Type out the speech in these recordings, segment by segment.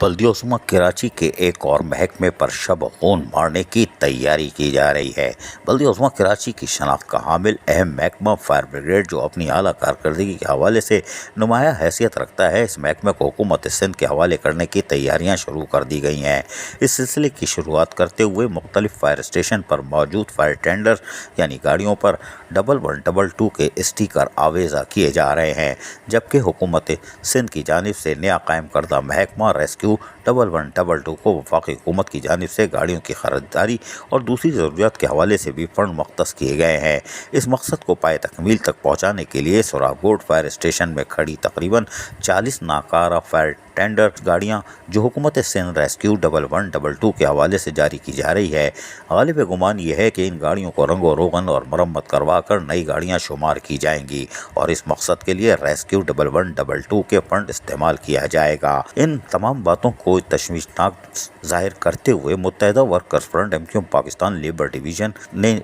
बल्दियोज़मा कराची के एक और महकमे पर शब खून मारने की तैयारी की जा रही है। बल्दियोज़मा कराची की शनाख्त का हामिल अहम महकमा फायर ब्रिगेड, जो अपनी आला कारकर्दगी के हवाले से नुमाया हैसियत रखता है, इस महकमे को हुकूमत सिंध के हवाले करने की तैयारियाँ शुरू कर दी गई हैं। इस सिलसिले की शुरुआत करते हुए मुख्तलिफ फायर स्टेशन पर मौजूद फायर टेंडर यानी गाड़ियों पर 1122 के स्टिकर आवेज़ा किए जा रहे हैं, जबकि हुकूमत सिंध की जानिब से नया कायम करदा महकमा रेस्क्यू 1122 को वफाकी हुकूमत की जानिब से गाड़ियों की खरीदारी और दूसरी ज़रूरियात के हवाले से भी फंड मख्तस किए गए हैं। इस मकसद को पाए तकमील तक पहुँचाने के लिए सुरागोड फायर स्टेशन में खड़ी तकरीबन 40 नाकारा फायर टेंडर गाड़ियाँ, जो हुकूमत सिंध रेस्क्यू 1122 के हवाले से जारी की जा रही है, गालिब गुमान यह है कि इन गाड़ियों को रंगो रोगन और मरम्मत करवा कर नई गाड़ियाँ शुमार की जाएंगी और इस मकसद के लिए रेस्क्यू 1122 के फंड इस्तेमाल किया जाएगा। इन तमाम बातों को तशवीशनाक जाहिर करते हुए Muttahida workers front MQM Pakistan labour division ने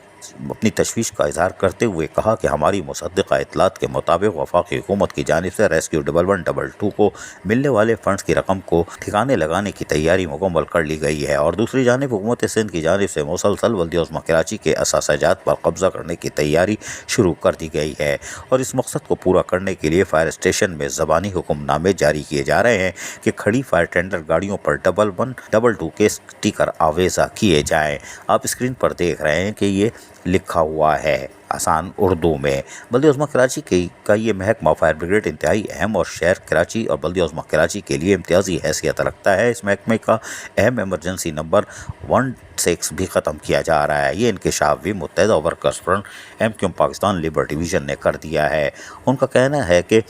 अपनी तशवीश का इजहार करते हुए कहा कि हमारी मुसद्दिक़ा इत्तलात के मुताबिक वफाकी हुकूमत की जानिब से रेस्क्यू 1122 को मिलने वाले फंड्स की रकम को ठिकाने लगाने की तैयारी मुकम्मल कर ली गई है और दूसरी जानिब हुकूमत सिंध की जानिब से मुसलसल बल्दियोज़मा कराची के असासाजात पर कब्जा करने की तैयारी शुरू कर दी गई है और इस मकसद को पूरा करने के लिए फायर स्टेशन में ज़बानी हुक्मनामे जारी किए जा रहे हैं कि खड़ी फायर टेंडर गाड़ियों पर 1122 के स्टिकर आवेज़ा किए जाएँ। आप स्क्रीन पर देख रहे हैं कि ये लिखा हुआ है आसान उर्दू में। बल्दियोज़मा कराची का ये महकमा फायर ब्रिगेड इंतहाई अहम और शहर कराची और बल्दियोज़मा कराची के लिए इम्तियाजी हैसियत रखता है। इस महकमे का अहम एमरजेंसी नंबर 16 भी ख़त्म किया जा रहा है। ये इंकशाफ भी Muttahida workers front MQM Pakistan labour division ने कर दिया है। उनका कहना है कि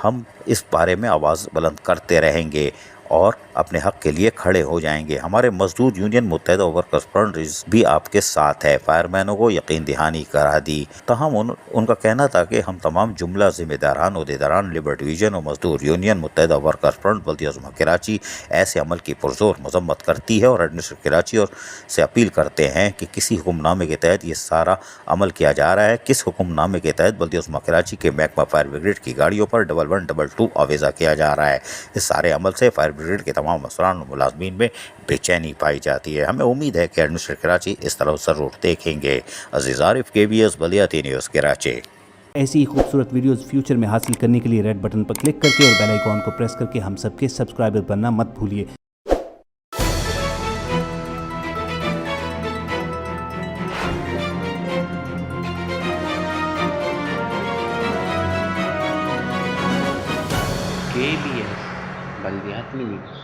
हम इस बारे में आवाज़ बुलंद करते रहेंगे और अपने हक़ के लिए खड़े हो जाएंगे। हमारे मजदूर यूनियन मुत्तहिदा वर्कर्स फ्रंट भी आपके साथ है। फायरमैनों को यकीन दहानी करा दी। तहम उनका कहना था कि हम तमाम जुमला ज़िम्मेदारान अहदेदारान लेबर डिवीज़न और मजदूर यूनियन मुत्तहिदा वर्कर्स फ्रंट बल्दियोज़मा कराची ऐसे अमल की पुरजोर मजम्मत करती है और एडमिनिस्ट्रेशन कराची और से अपील करते हैं कि किसी हुक्मनामे के तहत ये सारा अमल किया जा रहा है। किस हुक्मनामे के तहत बल्दियोज़मा कराची के महकमा फायर ब्रिगेड की गाड़ियों पर 1122 आवेज़ा किया जा रहा है। इस सारे अमल से फायर ब्रिगेड के तमाम अफसरान और मुलाजमीन में बेचैनी पाई जाती है। हमें उम्मीद है कि एडमिनिस्ट्रेशन कराची इस तरफ ज़रूर देखेंगे। अज़ीज़ आरिफ, KBS बलियाती न्यूज़ कराची। ऐसी ही खूबसूरत वीडियोस फ्यूचर में हासिल करने के लिए रेड बटन पर क्लिक करके और बेल आइकॉन को प्रेस करके हम सबके सब्सक्राइबर बनना मत भूलिए। KBS बल्दियाती न्यूज़।